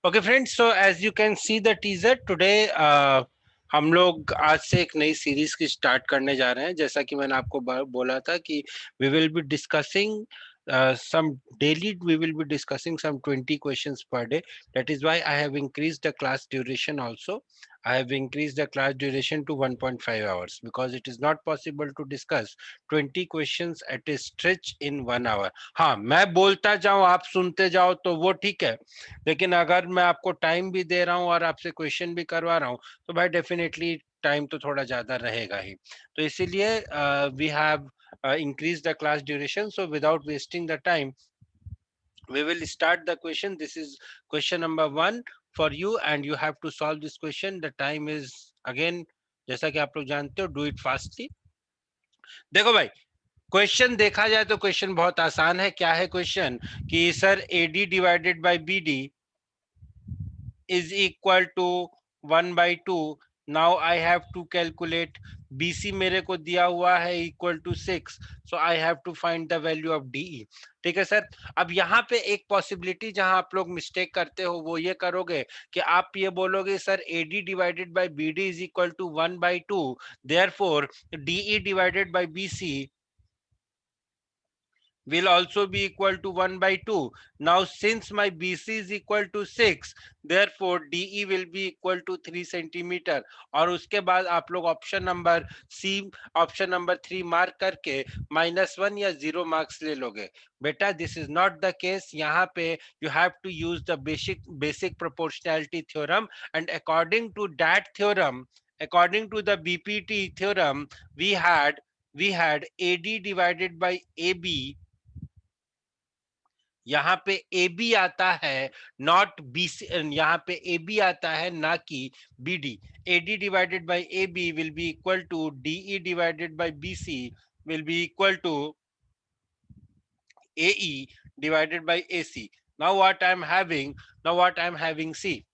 Okay friends, so as you can see the teaser today, हम लोग आज से एक नई सीरीज की स्टार्ट करने जा रहे हैं। जैसा कि मैंने आपको बोला था कि we will be discussing some daily, we will be discussing some 20 questions per day. That is why I have increased the class duration also. I have increased the class duration to 1.5 hours because it is not possible to discuss 20 questions at a stretch in 1 hour. हाँ, मैं बोलता जाऊं आप सुनते जाओ तो वो ठीक है, लेकिन अगर मैं आपको टाइम भी दे रहा हूँ और आपसे क्वेश्चन भी करवा रहा हूँ तो भाई डेफिनेटली टाइम तो थोड़ा ज्यादा रहेगा ही। तो इसीलिए we have increase the class duration. So without wasting the time, we will start the question. This is question number 1 for you and you have to solve this question. The time is again, जैसा कि आप लोग जानते हो, do it fastly. देखो भाई, question देखा जाए तो क्वेश्चन बहुत आसान है। क्या है क्वेश्चन? कि sir AD divided by BD is equal to 1/2. Now I have to calculate BC मेरे को दिया हुआ है equal to 6, so I have to find the value of DE. ठीक है सर। अब यहाँ पे एक पॉसिबिलिटी जहां आप लोग मिस्टेक करते हो वो ये करोगे कि आप ये बोलोगे sir AD divided by BD is equal to 1/2, therefore DE divided by BC will also be equal to 1/2. Now, since my BC is equal to 6, therefore DE will be equal to 3 centimetre. और उसके बाद आप लोग option number C, option number 3 mark करके -1 या 0 marks ले लोगे। बेटा, this is not the case. यहाँ पे you have to use the basic proportionality theorem, and according to that theorem, according to the BPT theorem, we had AD divided by AB। यहाँ पे A B आता है, not B C. यहाँ पे A B आता है ना कि B D. A D divided by A B will be equal to D E divided by B C will be equal to A E divided by A C. Now what I am having, now what I am having, see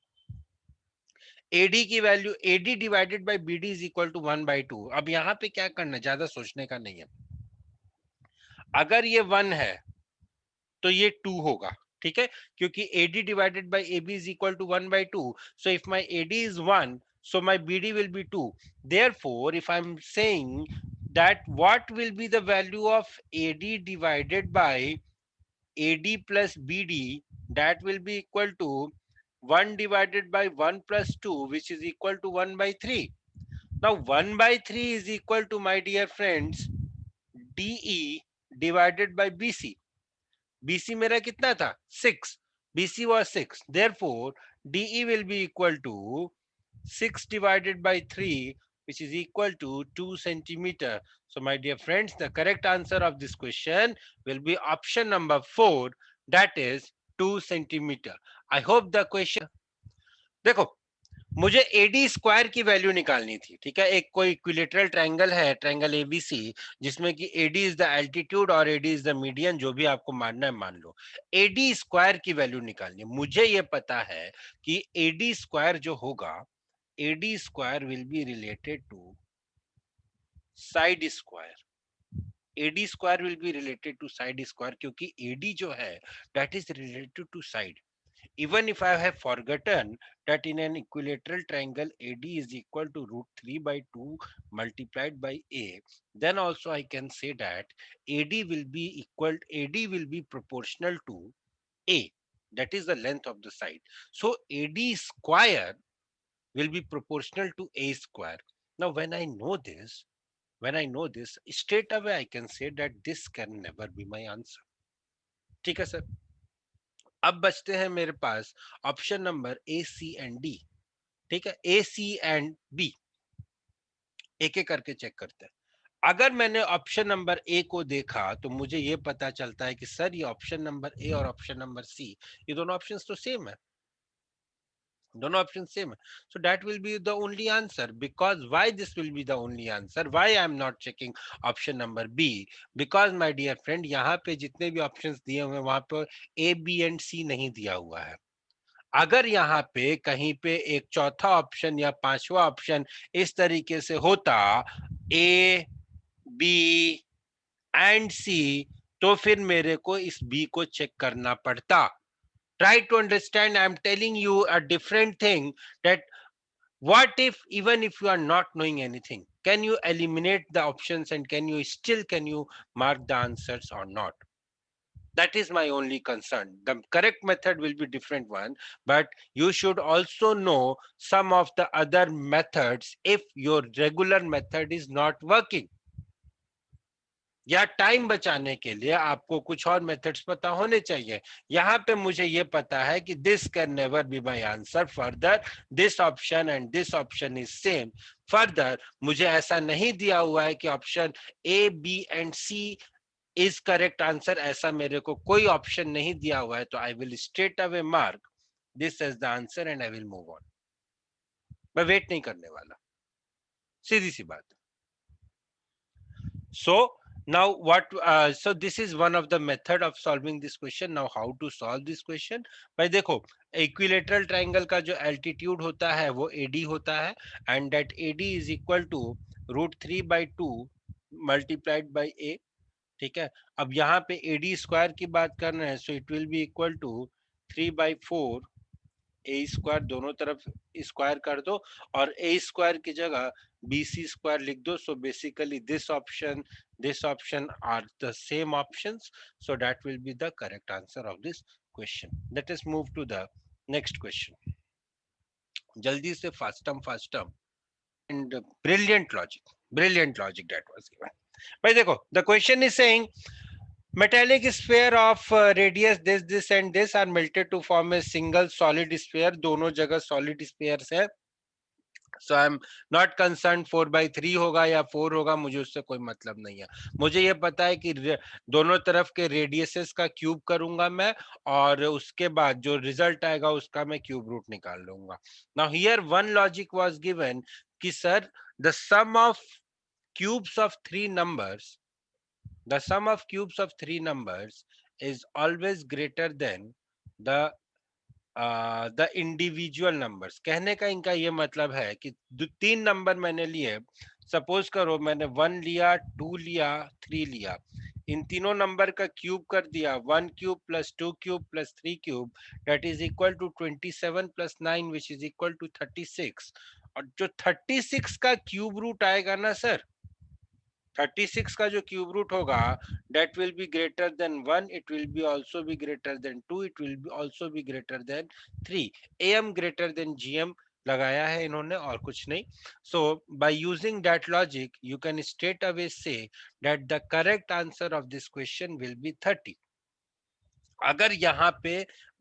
AD की value, AD divided by B D is equal to 1/2। अब यहाँ पे क्या करना, ज्यादा सोचने का नहीं है। अगर ये 1 है तो ये 2 होगा, ठीक है, क्योंकि AD divided by AB is equal to 1/2। So if my AD is 1, so my BD will be 2. Therefore, if I'm saying that what will be the value of AD divided by AD plus BD, that will be equal to 1 divided by 1 plus 2, which is equal to 1/3. Now 1/3 is equal to, my dear friends, DE divided by BC. BC मेरा कितना था? 6. BC was 6. Therefore, DE will be equal to 6 divided by 3, which is equal to 2 centimeter. So, my dear friends, the correct answer of this question will be option number 4, that is 2 centimeter. I hope the question. देखो, मुझे AD square की value निकालनी थी, ठीक है। एक कोई equilateral triangle है, ट्रायंगल एबीसी, जिसमें कि एडी इज द एल्टीट्यूड और एडी इज द मीडियन, जो भी आपको मानना है मान लो। एडी स्क्वायर की वैल्यू निकालनी है। मुझे ये पता है कि एडी स्क्वायर जो होगा, AD square will be related to side square. AD square will be related to side square, क्योंकि एडी जो है that is related to side. Even if I have forgotten that in an equilateral triangle AD is equal to √3/2 multiplied by A, then also I can say that AD will be proportional to A, that is the length of the side. So AD square will be proportional to A square. Now when I know this, straight away I can say that this can never be my answer. ठीक है sir. अब बचते हैं मेरे पास option number A, C and D, ठीक है। ए, C and B एक एक करके चेक करते हैं। अगर मैंने ऑप्शन नंबर ए को देखा तो मुझे ये पता चलता है कि सर ये ऑप्शन नंबर ए और ऑप्शन नंबर सी, ये दोनों ऑप्शंस तो सेम है, दोनों ऑप्शन सेम है। So that will be the only answer. Because why this will be the only answer, why I am not checking option number B? Because my dear friend, यहाँ पे जितने भी options दिए हुए हैं वहां पर ए, बी एंड सी नहीं दिया हुआ है। अगर यहाँ पे कहीं पे एक चौथा ऑप्शन या पांचवा ऑप्शन इस तरीके से होता, ए, बी एंड सी, तो फिर मेरे को इस बी को चेक करना पड़ता। Try to understand. I'm telling you a different thing, that what if, even if you are not knowing anything, can you eliminate the options and can you mark the answers or not? That is my only concern. The correct method will be different one, but you should also know some of the other methods if your regular method is not working. या time बचाने के लिए आपको कुछ और methods पता होने चाहिए. यहाँ पे मुझे ये पता है कि this can never be my answer, further this option and this option is same. Further मुझे ऐसा नहीं दिया हुआ है कि option A B and C is correct answer, ऐसा मेरे को कोई ऑप्शन नहीं दिया हुआ है, तो I will straight away mark this as the answer and I will move on. मैं वेट नहीं करने वाला, सीधी सी बात. So now what so this is one of the method of solving this question. Now how to solve this question? भाई देखो, equilateral triangle का जो altitude होता है वो AD होता है, and that AD is equal to √3/2 multiplied by A. ठीक है, अब यहाँ पे AD स्क्वायर की बात कर रहे हैं, so it will be equal to 3/4 A square, दोनों तरफ स्क्वायर कर दो और ए स्क्वायर की जगह BC स्क्वायर लिख दो. So basically this option are the same options, so that will be the correct answer of this question. Let us move to the next question. जल्दी से, फास्टम and brilliant logic that was given. भाई देखो, the question is saying metallic sphere of radius this and this are melted to form a single solid sphere. दोनों जगह solid spheres है. So I'm not concerned 4/3 होगा या 4 होगा, मुझे उससे कोई मतलब नहीं है. मुझे ये पता है कि दोनों तरफ के रेडियसेस का क्यूब करूंगा मैं, और उसके बाद जो रिजल्ट आएगा उसका मैं क्यूब रूट निकाल लूंगा. Now here one logic was given कि sir the sum of cubes of three numbers is always greater than the individual numbers. कहने का इनका ये मतलब है कि तीन नंबर मैंने लिए, सपोज करो मैंने 1 लिया, 2 लिया, 3 लिया, इन तीनों नंबर का क्यूब कर दिया, 1 cube plus 2 cube plus 3 cube, that is equal to 27 plus 9 which is equal to 36. और जो 36 का क्यूब रूट आएगा ना सर, 36 का जो क्यूब रूट होगा, that will be greater than 1, it will be also be greater than 2, it will be also be greater than 3. am greater than gm लगाया है इन्होंने, और कुछ नहीं. So by using that logic you can straight away say that the correct answer of this question will be 30. अगर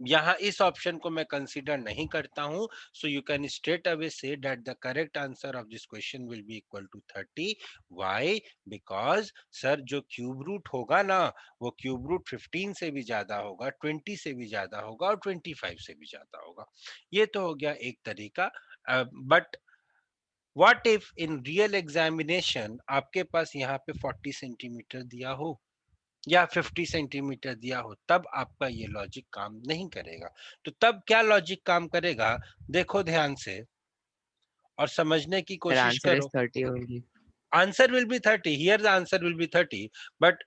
यहाँ इस option को मैं कंसीडर नहीं करता हूं, so you can straight away say that the correct answer of this question will be equal to 30. Why? Because sir जो cube root होगा ना, वो क्यूब रूट 15 से भी ज्यादा होगा, 20 से भी ज्यादा होगा और 25 से भी ज्यादा होगा. ये तो हो गया एक तरीका. But what if in real examination आपके पास यहाँ पे 40 सेंटीमीटर दिया हो या 50 सेंटीमीटर दिया हो, तब आपका ये लॉजिक काम नहीं करेगा. तो तब क्या लॉजिक काम करेगा, देखो ध्यान से और समझने की कोशिश करो. 30 होगी. Answer will be 30. Here the answer will be 30. But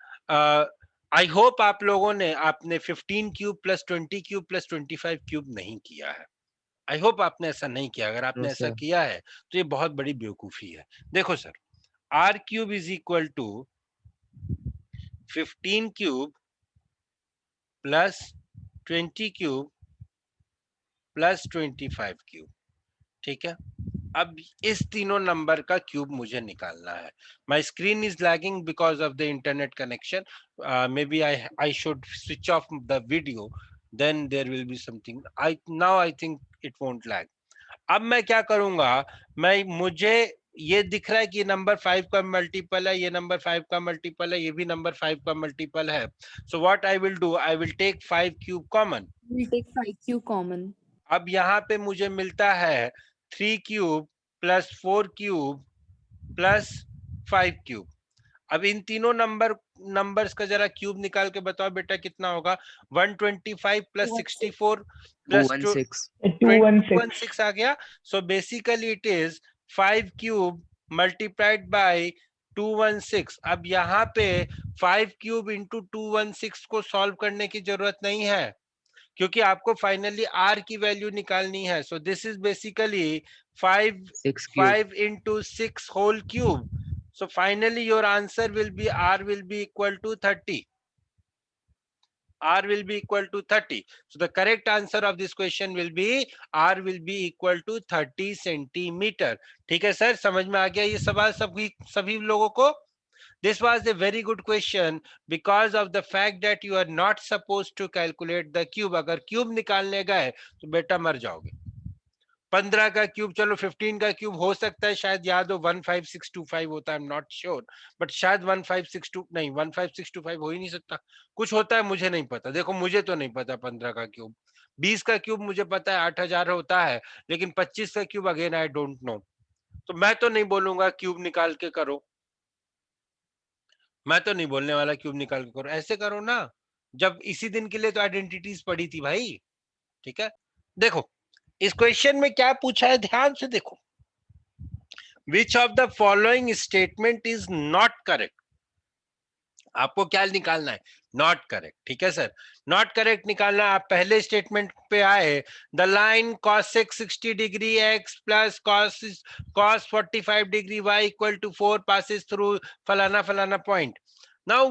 I hope आप लोगों ने आपने 15 cube plus 20 cube plus 25 cube नहीं किया है. आई होप आपने ऐसा नहीं किया. अगर आपने ऐसा किया है तो ये बहुत बड़ी बेवकूफी है. देखो sir, R cube is equal to 15 cube plus 20 cube plus 25 cube. ठीक है, अब इस तीनों नंबर का क्यूब मुझे निकालना है. My screen is lagging because of the internet connection. Maybe I should switch off the video, then there will be something. Now I think it won't lag. अब मैं क्या करूंगा, मुझे ये दिख रहा है कि ये नंबर 5 का मल्टीपल है, ये नंबर 5 का मल्टीपल है, ये भी नंबर 5 का मल्टीपल है. So what I will do, I will take 5 cube common. अब यहाँ पे मुझे मिलता है 3 cube plus 4 cube plus 5 cube. अब इन तीनों नंबर्स का जरा क्यूब निकाल के बताओ बेटा कितना होगा. 125 प्लस 64 प्लस 216 आ गया. सो basically it is 5 cube multiplied by 216. अब यहाँ पे 5 क्यूब इंटू 216 को सॉल्व करने की जरूरत नहीं है, क्योंकि आपको फाइनली r की वैल्यू निकालनी है. So this is basically 5 into 6 whole cube. So finally your answer will be r will be equal to 30. R will be equal to 30. So the correct answer of this question will be R will be equal to 30 centimeter. ठीक है sir, समझ में आ गया ये सवाल सभी लोगों को? This was a very good question because of the fact that you are not supposed to calculate the cube. अगर cube निकालने गए तो बेटा मर जाओगे. 15 का क्यूब, चलो 15 का क्यूब हो सकता है शायद याद हो 15625 होता है, आई एम नॉट श्योर, बट शायद 1562 नहीं 15625 हो ही नहीं सकता, कुछ होता है मुझे नहीं पता. देखो मुझे तो नहीं पता 15 का क्यूब. 20 का क्यूब मुझे पता है 8000 होता है, लेकिन 25 का cube again I don't know. तो मैं तो नहीं बोलूंगा क्यूब निकाल के करो, मैं तो नहीं बोलने वाला क्यूब निकाल के करो. ऐसे करो ना, जब इसी दिन के लिए तो आइडेंटिटीज पड़ी थी भाई. ठीक है, देखो इस क्वेश्चन में क्या पूछा है, ध्यान से देखो. Which of the following statement is not correct? आपको क्या निकालना है? Not correct. ठीक है सर, नॉट करेक्ट निकालना. आप पहले स्टेटमेंट पे आए, the line cos 60 degree x plus cos 45 degree y equal to 4 passes through फलाना फलाना point. Now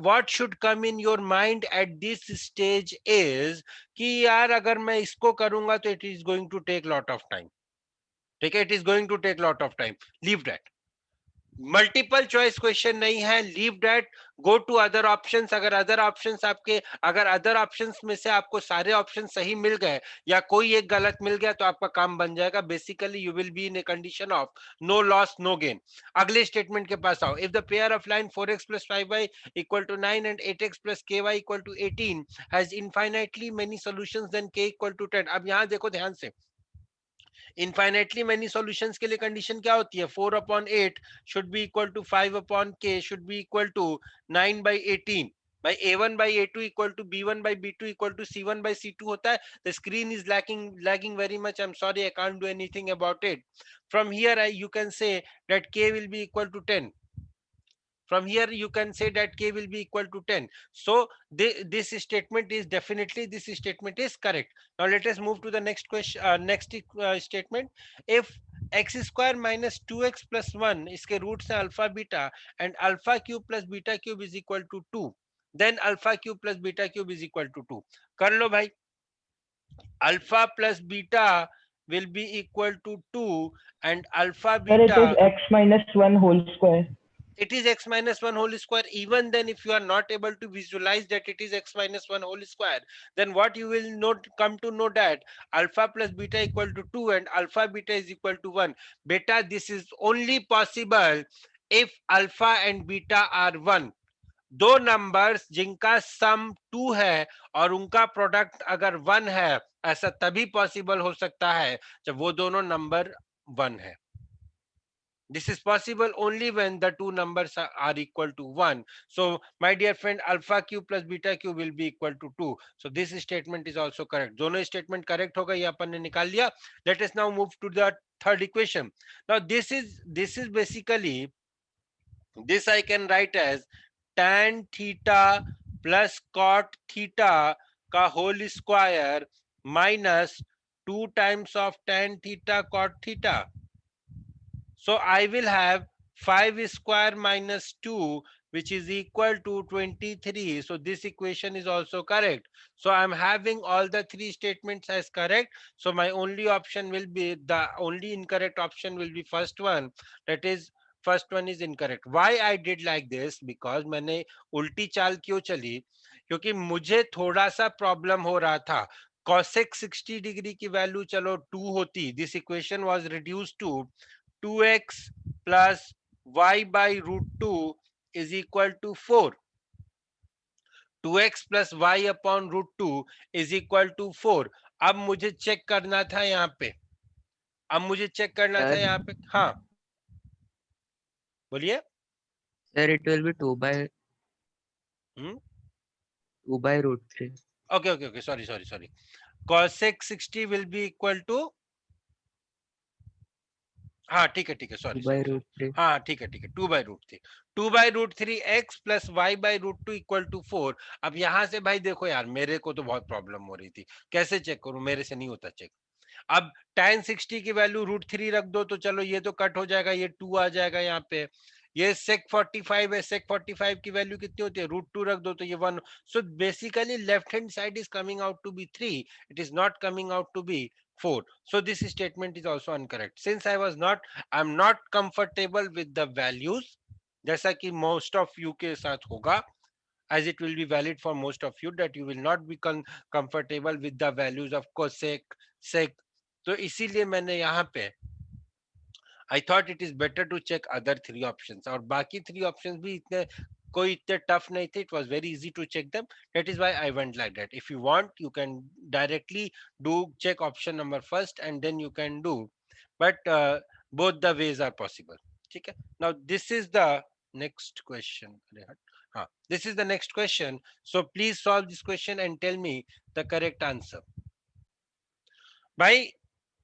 what should come in your mind at this stage is कि यार अगर मैं इसको करूंगा तो it is going to take lot of time. ठीक है, it is going to take lot of time. Leave that. Multiple choice question नहीं है, leave that. Go to other options. अगर अदर ऑप्शंस में से आपको सारे ऑप्शन सही मिल गए या कोई एक गलत मिल गया तो आपका काम बन जाएगा. Basically you will be in a condition of no loss no gain. अगले स्टेटमेंट के पास आओ. If the pair of line 4x plus 5y equal to 9 and 8x plus ky equal to 18 has infinitely many solutions then k equal to 10. अब यहां देखो ध्यान से, infinitely many solutions के लिए कंडीशन क्या होती है? 4/8 should be equal to 5/k should be equal to 9/18. भाई a1 by a2 equal to b1 by b2 equal to c1 by c2 होता है. The screen is lagging very much. I'm sorry, I can't do anything about it. From here you can say that k will be equal to 10. From here you can say that k will be equal to 10. So this statement is definitely, this statement is correct. Now let us move to the next question, next statement. If x square minus 2x plus 1 इसके roots हैं alpha beta and alpha cube plus beta cube is equal to 2, then alpha cube plus beta cube is equal to 2. कर लो भाई. Alpha plus beta will be equal to 2 and alpha Sir, it is beta, x minus 1 whole square. it is x minus 1 whole square. Even then, if you are not able to visualize that it is x minus 1 whole square, then what you will not come to know that alpha plus beta equal to 2 and alpha beta is equal to 1. Beta, this is only possible if alpha and beta are 1. दो numbers जिनका सम 2 है और उनका product अगर 1 है, ऐसा तभी possible हो सकता है जब वो दोनों नंबर 1 है. This is possible only when the two numbers are equal to 1. So, my dear friend, alpha cube plus beta cube will be equal to 2. So, this statement is also correct. दोनों statement correct होगा, ये अपन ने निकाल लिया. Let us now move to the third equation. Now, this is basically, this I can write as tan theta plus cot theta का whole square minus 2 times of tan theta cot theta. So I will have 5 square minus 2 which is equal to 23. So this equation is also correct. So I'm having all the three statements as correct. So my only option will be, the only incorrect option will be first one. That is, first one is incorrect. Why I did like this? Because मैंने उल्टी चाल क्यों चली? क्योंकि मुझे थोड़ा सा problem हो रहा था. cosec 60 डिग्री की वैल्यू चलो 2 होती. This equation was reduced to 2x plus y by root 2 is equal to 4. 2x plus y upon root 2 is equal to 4. अब मुझे चेक करना था यहाँ पे, हाँ बोलिए. Sir, it will be 2 by root 3. Okay, sorry. Cosec 60 will be equal to, हाँ ठीक है, By root 3. हाँ ठीक है, 2 by root 3. 2/√3x plus y/√2 equal to 4। अब यहां से भाई देखो यार, मेरे को तो बहुत प्रॉब्लम हो रही थी, कैसे चेक करूं, मेरे से नहीं होता चेक। अब tan 60 की वैल्यू √3 रख दो तो चलो ये तो कट हो जाएगा, ये 2 आ जाएगा यहाँ पे। ये sec 45 है, sec 45 की वैल्यू कितनी होती है, √2 रख दो तो ये 1। So basically left hand side is coming out to be 3, it is not coming out to be 4। So this statement is also incorrect. Since I'm not comfortable with the values, जैसा कि most of you के साथ होगा, as it will be valid for most of you, that you will not be comfortable with the values of cosec, sec. तो इसीलिए मैंने यहाँ पे I thought it is better to check other 3 options, और बाकी 3 options भी इतने कोई इतने tough नहीं थे, it was very easy to check them. That is why I went like that. If you want, you can directly do check option number first and then you can do, but both the ways are possible. ठीक है? Now this is the next question. This is the next question. So please solve this question and tell me the correct answer. By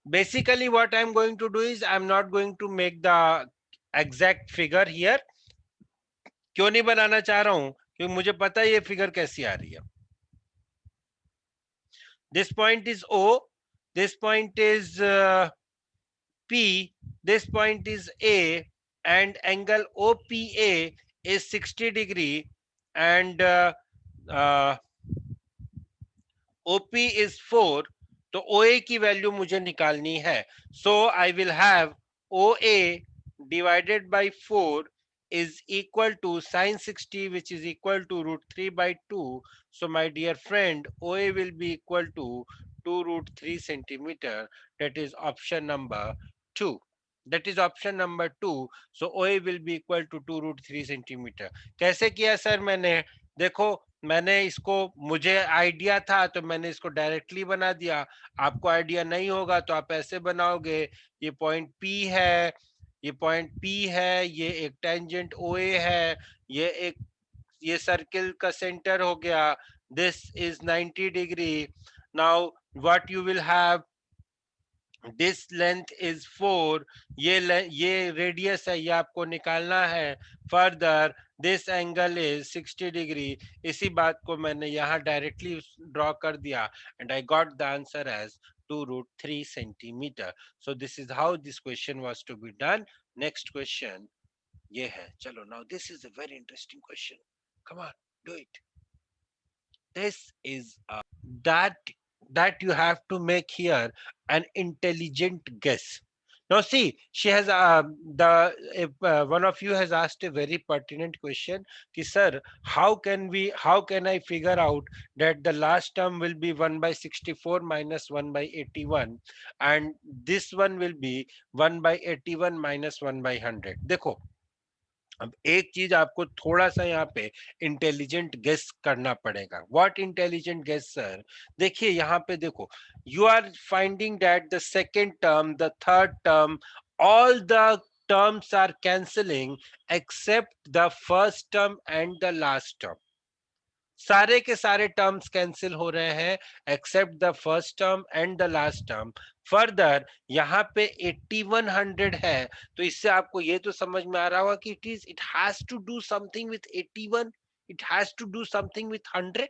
basically what I'm going to do is I'm not going to make the exact figure here. क्यों नहीं बनाना चाह रहा हूं, क्योंकि मुझे पता है ये फिगर कैसी आ रही है। This point is O, this point is P, this point is A, and angle OPA is 60 degree, and OP is 4, तो OA की वैल्यू मुझे निकालनी है। So I will have OA divided by 4 is equal to sin 60, which is equal to √3/2. So my dear friend, OA will be equal to 2√3 centimeter. That is option number 2. That is option number 2. So OA will be equal to 2√3 centimeter. कैसे किया sir मैंने? देखो, मैंने इसको, मुझे idea था तो मैंने इसको डायरेक्टली बना दिया। आपको आइडिया नहीं होगा तो आप ऐसे बनाओगे, ये पॉइंट P है, ये पॉइंट P है, ये एक टेंजेंट OA है, ये सर्किल का सेंटर हो गया, this is 90 degree. Now what you will have, this length is 4, ये रेडियस है, ये आपको निकालना है। Further this angle is 60 degree. इसी बात को मैंने यहाँ डायरेक्टली ड्रॉ कर दिया and I got the answer as 2√3 centimeter. So this is how this question was to be done. Next question ये है, चलो, now this is a very interesting question. Come on, do it. This is that you have to make here an intelligent guess. Now see, she has one of you has asked a very pertinent question ki sir, how can I figure out that the last term will be 1/64 minus 1/81 and this one will be 1/81 minus 1/100. देखो, अब एक चीज आपको थोड़ा सा यहाँ पे intelligent guess करना पड़ेगा। What intelligent guess sir? देखिए यहाँ पे देखो, you are finding that the second term, the third term, all the terms are cancelling except the first term and the last term. सारे के सारे टर्म्स कैंसिल हो रहे हैं except the first term and the last term. Further यहाँ पे 8100 है, तो इससे आपको ये तो समझ में आ रहा होगा कि it has to do something with 81, it has to do something with 100।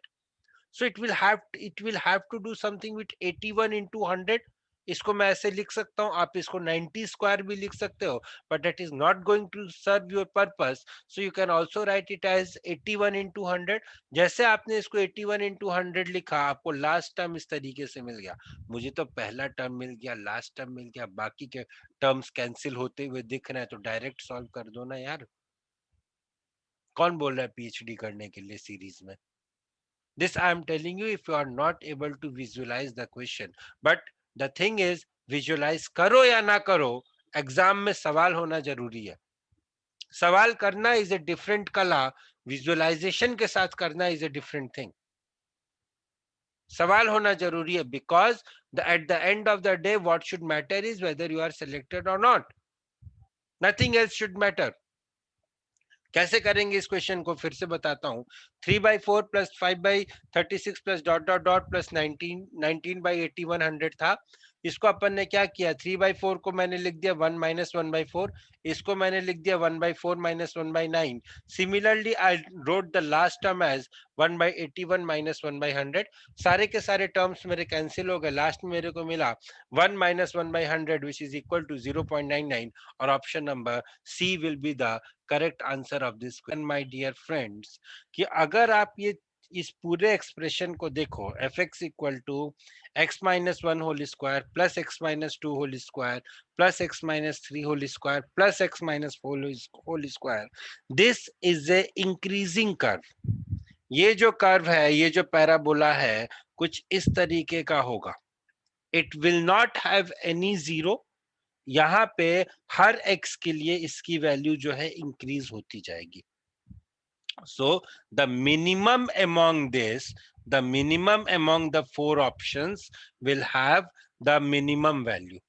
So it will have to do something with 81 into 100. इसको मैं ऐसे लिख सकता हूँ, आप इसको 90 स्क्वायर भी लिख सकते हो, but that is not going to serve your purpose. So you can also write it as 81 into 100. जैसे आपने इसको 81 into 100 लिखा, आपको लास्ट टर्म इस तरीके से मिल गया। मुझे तो पहला टर्म मिल गया, लास्ट टर्म मिल गया, बाकी के टर्म्स कैंसिल होते हुए दिख रहे हैं, तो डायरेक्ट सॉल्व कर दो ना यार। कौन बोल रहा है PhD करने के लिए सीरीज में? This I am telling you if you are not able to visualize the question. But the thing is, visualize करो या ना करो, एग्जाम में सवाल होना जरूरी है। सवाल करना is a different कला, विजुअलाइजेशन के साथ करना is a different thing. सवाल होना जरूरी है because at the end of the day what should matter is whether you are selected or not. Nothing else should matter. कैसे करेंगे इस क्वेश्चन को, फिर से बताता हूँ। 3/4 plus 5/36 plus dot dot dot plus 19 19/80 100 था। इसको अपन ने क्या किया, 3/4 को मैंने लिख दिया 1 माइनस 1/4, इसको मैंने लिख दिया 1/4 minus 1/9. Similarly I wrote the last term as 1/81 minus 1/100. सारे के सारे टर्म्स मेरे कैंसिल हो गए, लास्ट में मेरे को मिला 1 minus 1/100 which is equal to 0.99, और option number C will be the correct answer of this question. My dear friends, कि अगर आप ये इस पूरे एक्सप्रेशन को देखो, f x equal to x minus 1 whole square plus x minus 2 whole square plus x minus 3 whole square plus x minus 4 whole square, this is a increasing curve. ये जो कर्व है, ये जो पैराबोला है, कुछ इस तरीके का होगा. It will not have any zero. यहाँ पे हर x के लिए इसकी वैल्यू जो है इंक्रीज होती जाएगी. So the minimum among the four options will have the minimum value.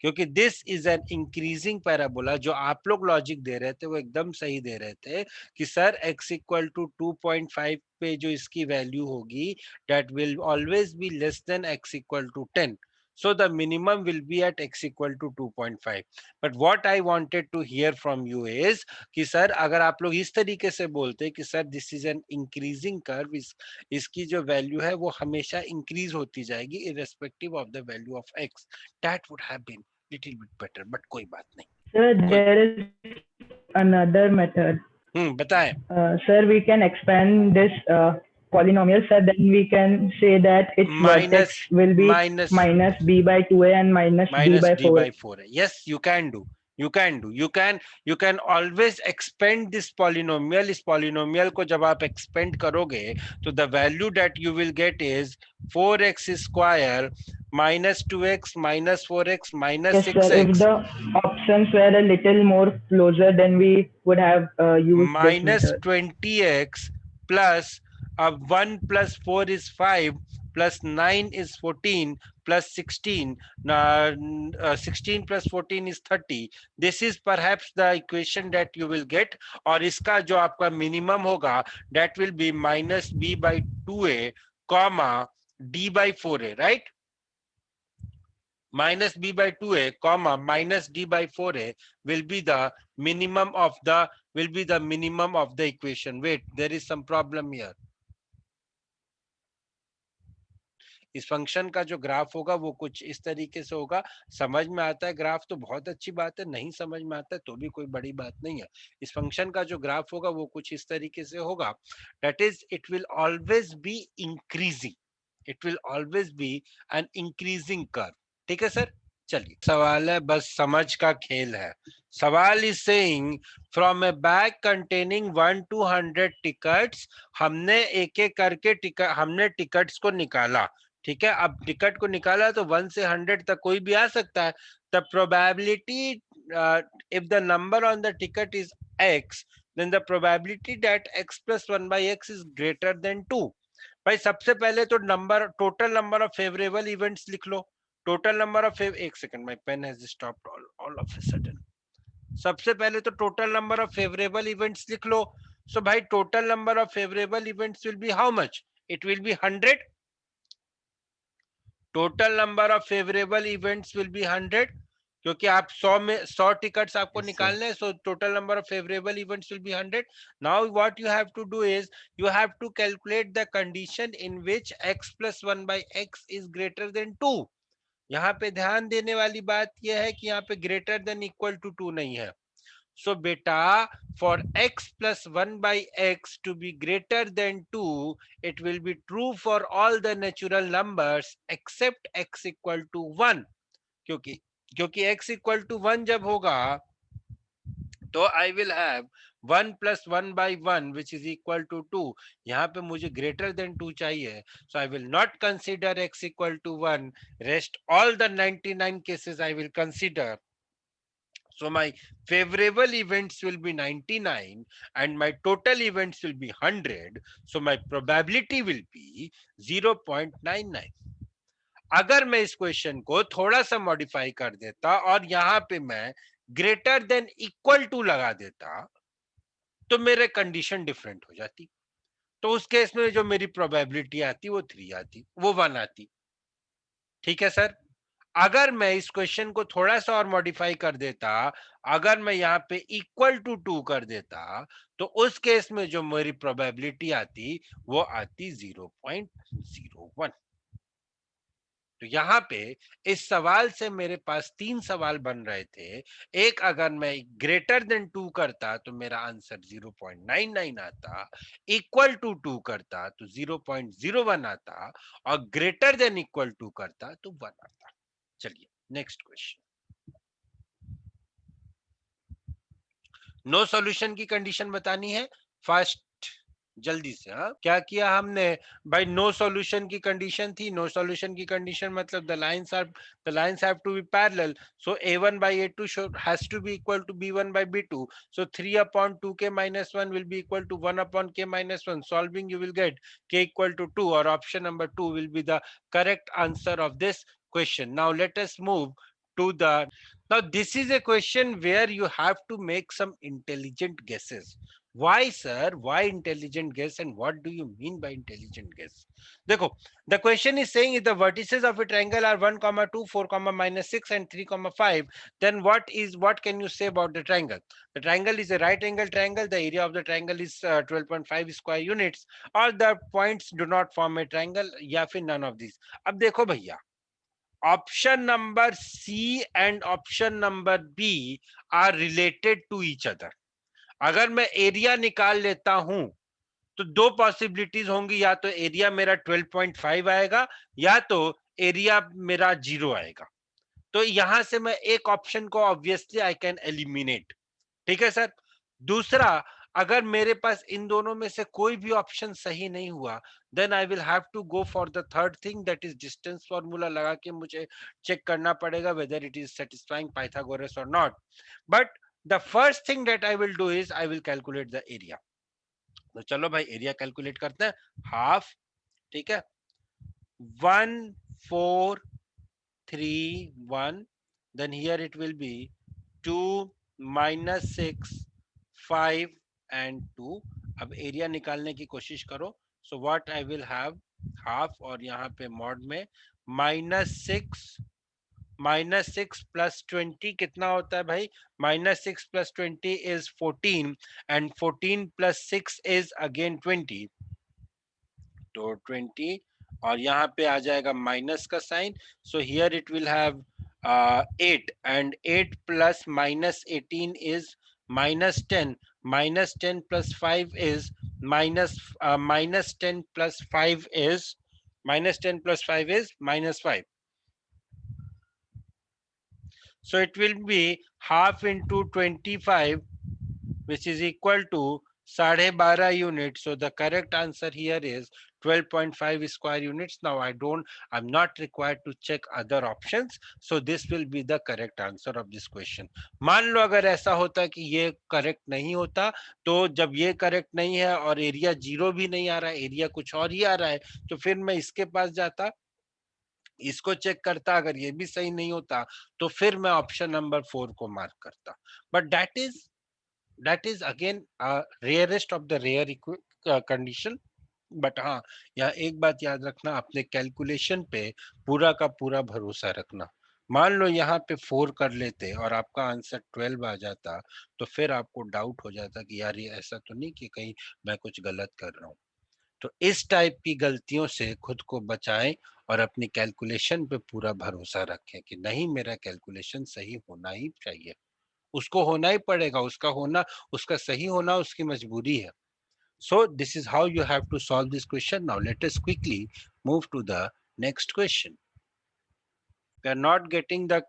क्योंकि this is an increasing parabola. जो आप लोग लॉजिक दे रहे थे वो एकदम सही दे रहे थे कि सर x इक्वल टू 2.5 पे जो इसकी वैल्यू होगी, that will always be less than x equal to 10. So the minimum will be at x equal to 2.5. But what I wanted to hear from you is कि sir अगर आप लोग इस तरीके से बोलते कि sir this is an increasing curve, इसकी जो वैल्यू है वो हमेशा इंक्रीज होती जाएगी irrespective of the value of x, that would have been little bit better. But कोई बात नहीं. Sir, there is another method. बताएं. Sir, we can expand this polynomial, sir. Then we can say that its vertex will be minus b by 2a and minus d by 4. Yes, you can do. You can always expand this polynomial. इस polynomial को जब आप expand करोगे तो the value that you will get is 4x square minus 2x minus 4x minus 6x. Yes, sir. If the options were a little more closer, then we would have used minus this method. 20x plus 1 plus 4 is 5 plus 9 is 14 plus 16. 16 plus 14 is 30. This is perhaps the equation that you will get. और इसका जो आपका minimum होगा, that will be minus b by 2a comma d by 4a, right? Minus b by 2a comma minus d by 4a will be the minimum of the equation. Wait, there is some problem here. इस function का जो graph होगा वो कुछ इस तरीके से होगा. समझ में आता है ग्राफ तो बहुत अच्छी बात है, नहीं समझ में आता है तो भी कोई बड़ी बात नहीं है. इस फंक्शन का जो ग्राफ होगा वो कुछ इस तरीके से होगा. That is, it will always be increasing. It will always be an increasing curve. ठीक है सर. चलिए, सवाल है, बस समझ का खेल है. सवाल is saying from A bag containing 1 to 100 tickets, हमने एक एक करके हमने टिकट्स को निकाला. ठीक है, अब टिकट को निकाला तो 1 से 100 तक कोई भी आ सकता है. The probability if the number on the ticket is x, then the probability that x plus 1 by x is greater than 2. भाई सबसे पहले तो total number of favourable events लिख लो. टोटल नंबर ऑफ एक second, my pen has stopped all of a sudden. सबसे पहले तो total number of favourable events लिख लो. सो भाई total number of favourable events will be how much? It will be 100. Total number of favourable events will be 100, क्योंकि आप 100 tickets आपको निकालने हैं. So total number of favourable events will be 100. Now what you have to do is you have to calculate the condition in which x plus 1 by x is greater than 2. यहाँ पे ध्यान देने वाली बात यह है कि यहाँ पे ग्रेटर देन इक्वल टू 2 नहीं है. So beta, for x plus 1 by x to be greater than 2, it will be true for all the natural numbers except x equal to 1. क्योंकि x equal to 1 जब होगा तो I will have 1 plus 1 by 1 which is equal to 2. यहाँ पे मुझे greater than 2 चाहिए. So I will not consider x equal to 1. Rest all the 99 cases I will consider. So my favorable events will be 99 and my total events will be 100. So my probability will be 0.99. अगर मैं इस question को थोड़ा सा modify कर देता और यहाँ पे मैं ग्रेटर देन इक्वल टू लगा देता तो मेरे कंडीशन डिफरेंट हो जाती. तो उस केस में जो मेरी प्रोबेबिलिटी आती वो 3 आती, वो 1 आती. ठीक है सर. अगर मैं इस क्वेश्चन को थोड़ा सा और मॉडिफाई कर देता, अगर मैं यहाँ पे इक्वल टू 2 कर देता, तो उस केस में जो मेरी प्रोबेबिलिटी आती वो आती 0.01। तो यहाँ पे इस सवाल से मेरे पास 3 सवाल बन रहे थे। एक, अगर मैं ग्रेटर देन 2 करता तो मेरा आंसर 0.99 आता, इक्वल टू 2 करता तो 0.01 आता, और ग्रेटर देन इक्वल टू करता तो 1 आता। चलिए नेक्स्ट क्वेश्चन। नो सॉल्यूशन की कंडीशन बतानी है फर्स्ट, जल्दी से। हाँ, क्या किया हमने भाई? नो सॉल्यूशन की कंडीशन थी। नो सॉल्यूशन की कंडीशन मतलब the lines have to be parallel, so a1 by a2 should has to be equal to b1 by b2, so 3 upon 2k minus 1 will be equal to 1 upon k minus 1. Solving, you will get k equal to 2, or option number 2 will be the correct answer of this question. Now let us move to the, now this is a question where you have to make some intelligent guesses. Why, sir? Why intelligent guess, and what do you mean by intelligent guess? देखो, the question is saying if the vertices of a triangle are 1, 2, 4, -6 and 3, 5, then what can you say about the triangle? The triangle is a right angle triangle. The area of the triangle is 12.5 square units, or the points do not form a triangle, या फिर none of these. अब देखो भैया, option number C and option number B are related to each other. अगर मैं area निकाल लेता हूं तो दो पॉसिबिलिटीज होंगी, या तो एरिया मेरा 12.5 आएगा, या तो एरिया मेरा 0 आएगा। तो यहां से मैं एक ऑप्शन को ऑब्वियसली आई कैन एलिमिनेट। ठीक है सर। दूसरा, अगर मेरे पास इन दोनों में से कोई भी ऑप्शन सही नहीं हुआ, then I will have to go for the third thing, that is distance formula लगा के मुझे चेक करना पड़ेगा whether it is satisfying Pythagoras or not. But the first thing that I will do is I will calculate the area. तो चलो भाई area calculate करते हैं। हाफ, ठीक है, 1 4 3 1, then here it will be 2 -6 5 and 2। अब एरिया निकालने की कोशिश करो। सो what I will have, half, और यहाँ पे मॉड में -6 प्लस 20 कितना होता है भाई? -6 plus 20 is 14, and 14 plus 6 is again 20, तो 20, और यहाँ पे आ जाएगा माइनस का sign. So here it will have 8, and 8 plus -18 is -10, -10 plus 5 is -10 plus 5 is -10 plus 5 is -5। So it will be half into 25, which is equal to 12.5 units. So the correct answer here is 12.5 square units. Now I'm not required to check other options. So this will be the correct answer of this question. मान लो अगर ऐसा होता कि ये correct नहीं होता, तो जब ये करेक्ट नहीं है और एरिया 0 भी नहीं आ रहा है, एरिया कुछ और ही आ रहा है, तो फिर मैं इसके पास जाता, इसको चेक करता, अगर ये भी सही नहीं होता तो फिर मैं ऑप्शन नंबर 4 को मार्क करता। But that is again rarest of the rare condition. But हाँ, यहाँ एक बात याद रखना, अपने कैलकुलेशन पे पूरा का पूरा भरोसा रखना। मान लो यहाँ पे 4 कर लेते और आपका आंसर 12 आ जाता, तो फिर आपको डाउट हो जाता कि यार ये ऐसा तो नहीं कि कहीं मैं कुछ गलत कर रहा हूँ। तो इस टाइप की गलतियों से खुद को बचाएं और अपनी कैलकुलेशन पे पूरा भरोसा रखें कि नहीं, मेरा कैलकुलेशन सही होना ही चाहिए, उसको होना ही पड़ेगा, उसका होना, उसका सही होना उसकी मजबूरी है। So this is how you have to solve this question. Now let us quickly move to the next question. We are not getting the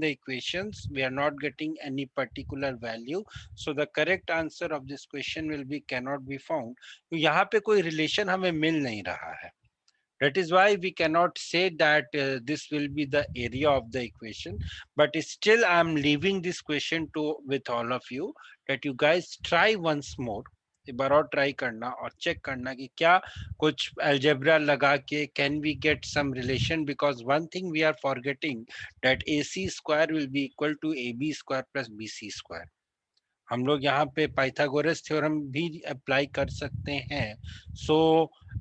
equations, we are not getting any particular value, so the correct answer of this question will be cannot be found. तो यहाँ पे कोई relation हमें मिल नहीं रहा है. That is why we cannot say that this will be the area of the equation. But still I am leaving this question with all of you, that you guys try once more. एक बार और try करना और check करना कि क्या कुछ algebra लगा के can we get some relation, because one thing we are forgetting, that AC square will be equal to AB square plus BC square. हम लोग यहाँ पे पाइथागोरस थ्योरम भी अप्लाई कर सकते हैं। सो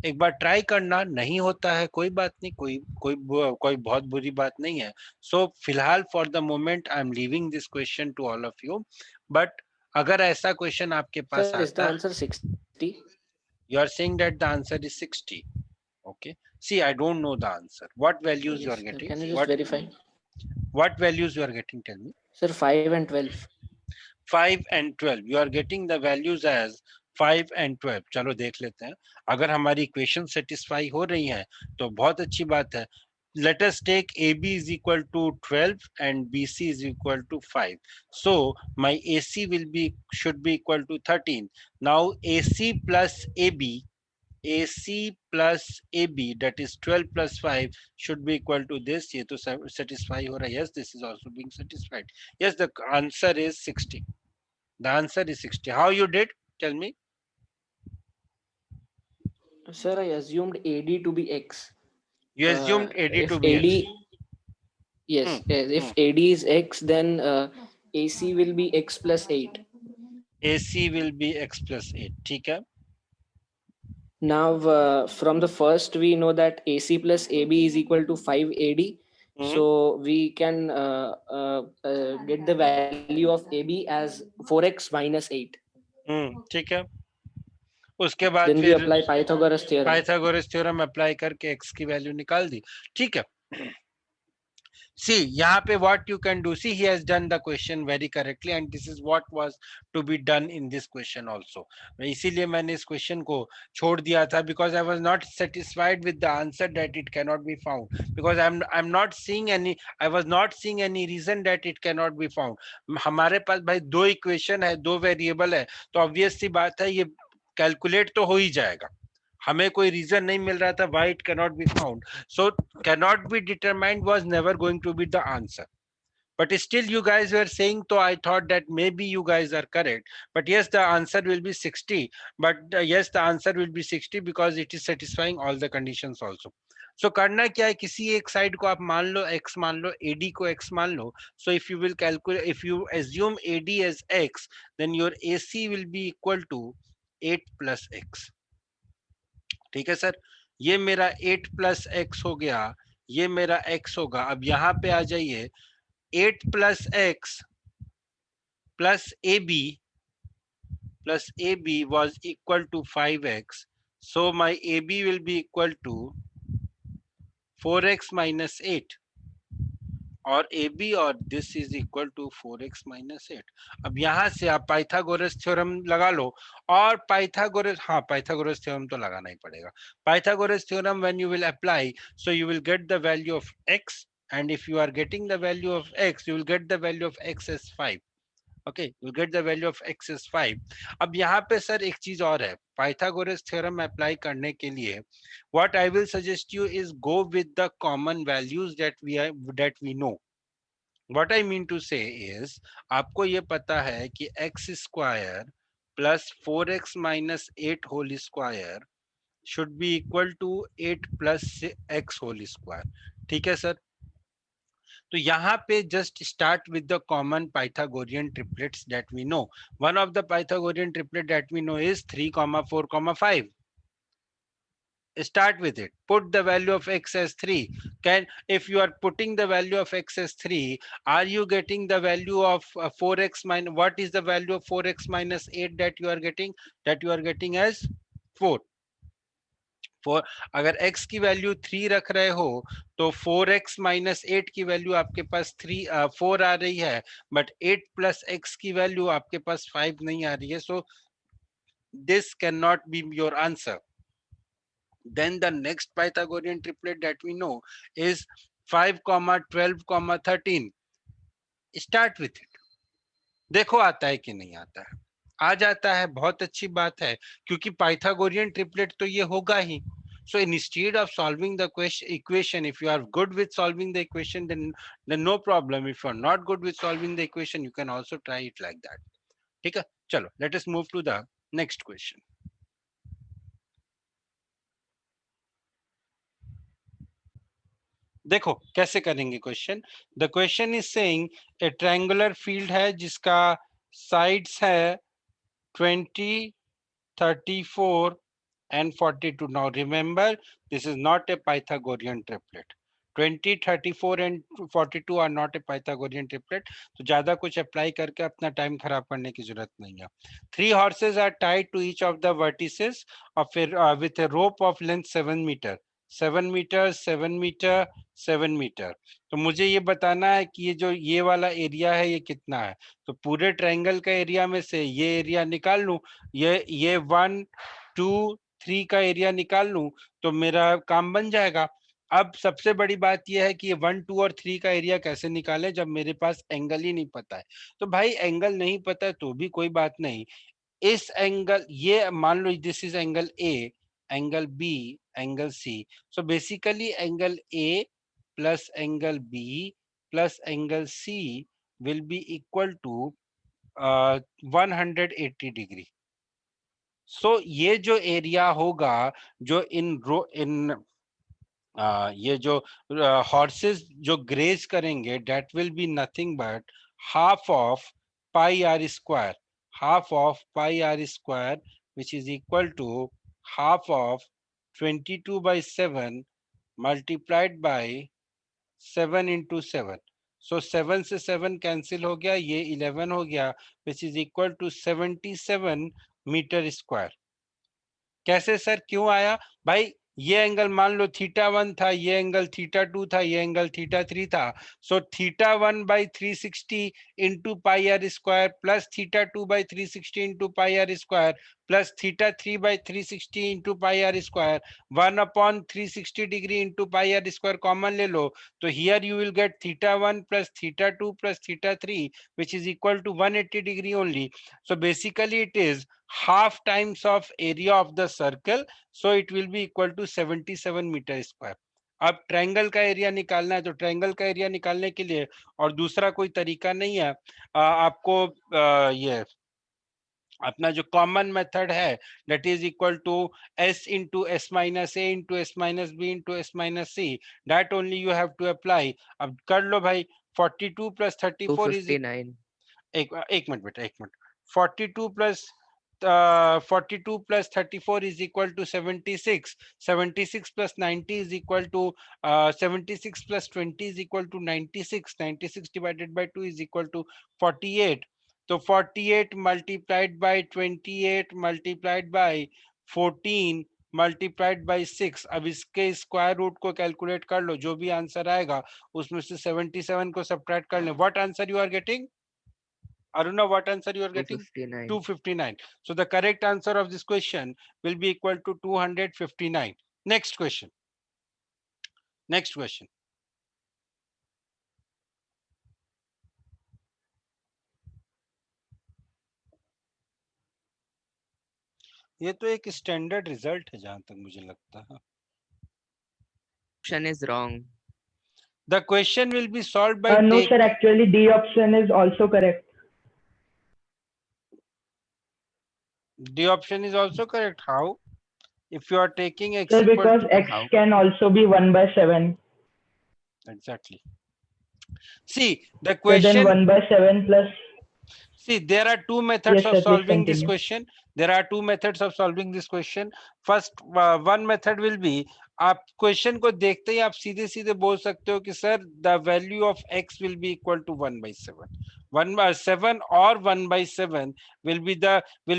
एक बार ट्राई करना, नहीं होता है कोई बात नहीं, कोई बहुत बुरी बात नहीं है। सो फिलहाल for the moment I am leaving this question to all of you, but अगर ऐसा क्वेश्चन आपके पास Sir, is the आता है, answer 60? you are saying that the answer is 60. Okay, see, I don't know the answer. What values you are Yes, sir. getting? Can you just verify? What values you are getting? Tell me. Sir, 5 and 12. 5 and 12. You are getting the values as 5 and 12. चलो देख लेते हैं। अगर हमारी equation satisfy हो रही है तो बहुत अच्छी बात है। Let us take AB is equal to 12 and BC is equal to 5. So my AC should be equal to 13. Now AC plus AB, that is 12 plus 5 should be equal to this. ये तो satisfy हो रहा है. Yes, this is also being satisfied. Yes, the answer is 60. The answer is 60. How you did? Tell me. Sir, I assumed AD to be X. You assumed AD If to be AD, X. yes, if AD is X, then AC will be X plus 8. AC will be X plus 8. ठीक है? Now, from the first, we know that AC plus AB is equal to 5 AD. So we can get the value of AB as 4x minus 8. ठीक है। उसके बाद Then we फिर apply Pythagoras theorem. Pythagoras theorem apply करके x की value निकाल दी। ठीक है। See, यहाँ पे what you can do, see, he has done the question very correctly and this is what was to be done in this question also. इसीलिए मैंने इस question को छोड़ दिया था, because I was not satisfied with the answer that it cannot be found, because I'm not seeing any, I was not seeing any reason that it cannot be found. हमारे पास भाई दो equation है, दो variable है, तो obvious सी बात है ये calculate तो हो ही जाएगा। हमें कोई रीजन नहीं मिल रहा था why it cannot be found. So cannot be determined was never going to be the answer. But still you guys were saying, so I thought that maybe you guys are correct. But yes, the answer will be 60. But yes, the answer will be 60 because it is satisfying all the conditions also. So करना क्या है, किसी एक side को आप मान लो x मान लो, AD को x मान लो. So if you will calculate, if you assume AD as x, then your AC will be equal to 8 plus x. ठीक है सर, ये मेरा 8 प्लस एक्स हो गया, ये मेरा x होगा। अब यहाँ पे आ जाइए, 8 plus x plus AB was equal to 5x. So my AB will be equal to 4x minus 8. और AB और this is equal to 4x minus 8. अब यहाँ से आप पाइथागोरस थ्योरम लगा लो, और पाइथागोरस थ्योरम तो लगाना ही पड़ेगा। Pythagoras theorem when you will apply, so you will get the value of x, and if you are getting the value of x, you will get the value of x as 5. Okay, you get the value of x is 5. अब यहाँ पे sir एक चीज और है, Pythagoras theorem apply करने के लिए what I will suggest you is go with the common values that we know. What I mean to say is, आपको ये पता है कि x square plus 4x minus 8 whole square should be equal to 8 plus x whole square. ठीक है sir? तो यहाँ पे just start with the common Pythagorean triplets that we know. One of the Pythagorean triplet that we know is 3, 4, 5. Start with it. Put the value of x as 3. If you are putting the value of x as 3, are you getting the value of 4x minus, what is the value of 4x minus 8 that you are getting? That you are getting as 4. अगर x की value 3 रख रहे हो तो 4x minus 8 की value आपके पास 4 आ रही है, बट 8 प्लस x की वैल्यू आपके पास 5 नहीं आ रही है. So this can not be your answer. Then the next Pythagorean triplet that we know is 5, 12, 13. Start with it. देखो आता है कि नहीं आता है. आ जाता है, बहुत अच्छी बात है, क्योंकि पाइथागोरियन ट्रिपलेट तो ये होगा ही. So instead of solving the equation, if you are good with solving the equation, then no problem. If you are not good with solving the equation, you can also try it like that. ठीक है, चलो, let us move to the next question. देखो कैसे करेंगे question. The question is saying A triangular field है जिसका sides है 20, 34 and 42. Now remember, this is not a Pythagorean triplet. 20, 34 and 42 are not a Pythagorean triplet. तो ज्यादा कुछ apply करके अपना टाइम खराब करने की जरूरत नहीं है. 3 horses are tied to each of the vertices of with a rope of length 7 meter. 7 meter, 7 meter, 7 meter. तो मुझे ये बताना है कि ये वाला एरिया है ये कितना है. तो पूरे ट्रायंगल का एरिया में से ये एरिया निकाल लूं. ये 1, 2, 3 का एरिया निकाल लूं तो मेरा काम बन जाएगा. अब सबसे बड़ी बात यह है कि ये 1, 2 और 3 का एरिया कैसे निकालें जब मेरे पास एंगल ही नहीं पता है. तो भाई एंगल नहीं पता है तो भी कोई बात नहीं. इस एंगल ये मान लो this is angle A, angle B, angle C. So basically angle A plus angle B plus angle C will be equal to 180 degree. सो ये जो एरिया होगा जो ये जो हॉर्सेस जो ग्रेज करेंगे that will be nothing but half of pi are square, half of pi are square which is equal to half of 22/7 multiplied by 7 into 7. So 7 से 7 कैंसिल हो गया, ये 11 हो गया which is equal to 77 metre square. कैसे sir क्यों आया भाई? ये एंगल मान लो θ1 था, ये एंगल θ2 था, ये एंगल θ3 था. सो θ1/360 into pi are square plus θ2/360 into pi are square plus θ3/360 into pi are square 1/360 degree into pi are square common ले लो तो here you will get θ1 plus θ2 plus θ3 which is equal to 180 degree only. So basically it is half times of area of the circle, so it will be equal to 77 meter square. अब triangle का area निकालना है तो triangle का area निकालने के लिए और दूसरा कोई तरीका नहीं है. आपको ये अपना जो कॉमन मेथड है that is equal to s into s minus a into s minus b into s minus c, that only you have to apply. अब कर लो भाई. 42 plus 34 is 259. एक मिनट बेटा, एक minute. 42 plus 42 plus 34 is equal to 76. 76 plus 90 is equal to 76 plus 20 is equal to 96. 96 divided by 2 is equal to 48. So 48 multiplied by 28 multiplied by 14 multiplied by 6. अब इसके square root को calculate कर लो, जो भी answer आएगा उसमें से 77 को सब्ट्रैक्ट कर लें. What answer you are getting? Aruna, what answer you are getting? 259. 259. So the correct answer of this question will be equal to 259. Next question. Next question. ये तो एक स्टैंडर्ड रिजल्ट है जहां तक मुझे लगता है. Option is wrong. The question will be solved by no sir, actually D option is also correct. D option is also correct. How? If you are taking x Sir, equal because to x can also be 1/7. Exactly. See the So question. then 1/7 plus. See, there are two methods Yes, of sir, please solving this continue. question. There are two methods of solving this question. First, one method will be, आप question को देखते ही आप सीधे सीधे बोल सकते हो कि sir the value of x will be equal to 1/7. 1/7 or 1/7 will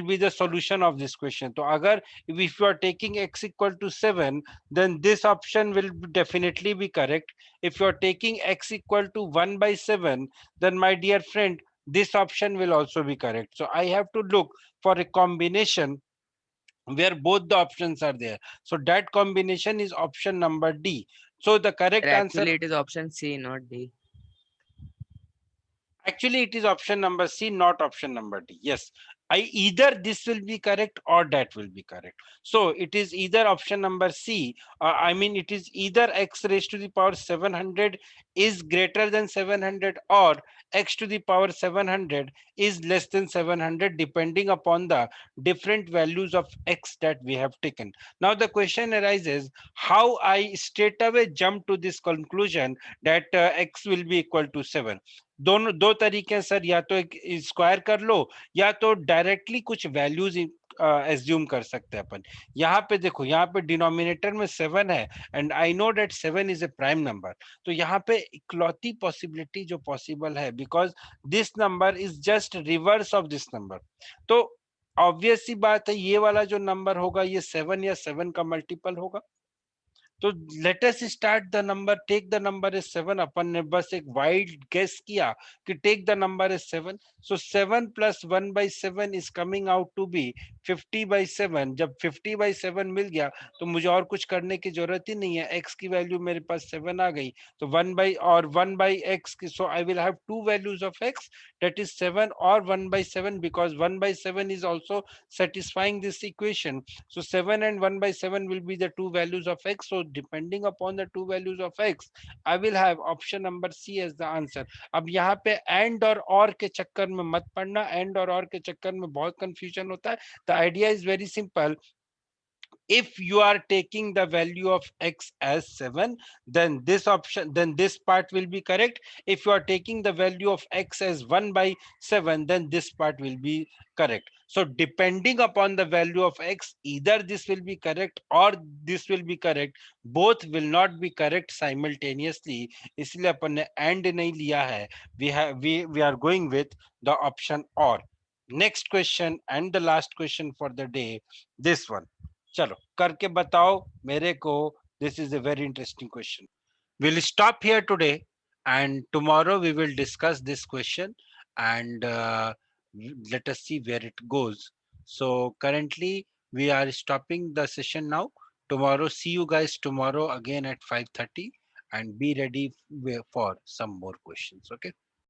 be the solution of this question. तो अगर if you are taking x equal to 7, then this option will definitely be correct. If you are taking x equal to 1/7, then my dear friend, this option will also be correct. So I have to look for a combination where both the options are there. So that combination is option number D. So the correct answer. Actually, it is option C, not D. Actually, it is option number C, not option number D. Yes. Either this will be correct or that will be correct. So it is either option number C, I mean it is either x raised to the power 700 is greater than 700 or x to the power 700 is less than 700, depending upon the different values of x that we have taken. Now the question arises, how I straight away jump to this conclusion that x will be equal to 7. दोनों दो तरीके हैं sir, या तो एक square कर लो या तो डायरेक्टली कुछ वैल्यूज एज्यूम कर सकते हैं अपन। यहाँ पे देखो, यहाँ पे डिनोमिनेटर में 7 है and I know that 7 is a prime number, तो यहाँ पे इकलौती पॉसिबिलिटी जो पॉसिबल है, because this number is just reverse of this number, तो ऑब्वियस सी बात है ये वाला जो नंबर होगा ये 7 या 7 का मल्टीपल होगा। तो let us start the number, take the number is 7, अपन ने बस एक वाइल्ड गेस किया कि take the number is 7, so 7 plus 1/7 is coming out to be 50/7। जब 50/7 मिल गया तो मुझे और कुछ करने की जरूरत ही नहीं है, x की वैल्यू मेरे पास 7 आ गई, तो 1/x की, so I will have two values of x, that is 7 or 1/7, because 1/7 is also satisfying this equation. So 7 and 1/7 will be the two values of x. So depending upon the two values of x, I will have option number C as the answer. अब यहाँ पे and और के चक्कर में मत पड़ना, and और के चक्कर में बहुत confusion होता है। The idea is very simple. If you are taking the value of x as 7, then this option, then this part will be correct. If you are taking the value of x as 1/7, then this part will be correct. So depending upon the value of x, either this will be correct or this will be correct. Both will not be correct simultaneously. इसलिए अपन ने and नहीं लिया है. We are going with the option or. Next question and the last question for the day, this one. चलो करके बताओ मेरे को, this is a very interesting question. We'll stop here today and tomorrow we will discuss this question and let us see where it goes. So currently we are stopping the session now. Tomorrow, see you guys tomorrow again at 5:30 and be ready for some more questions. Okay.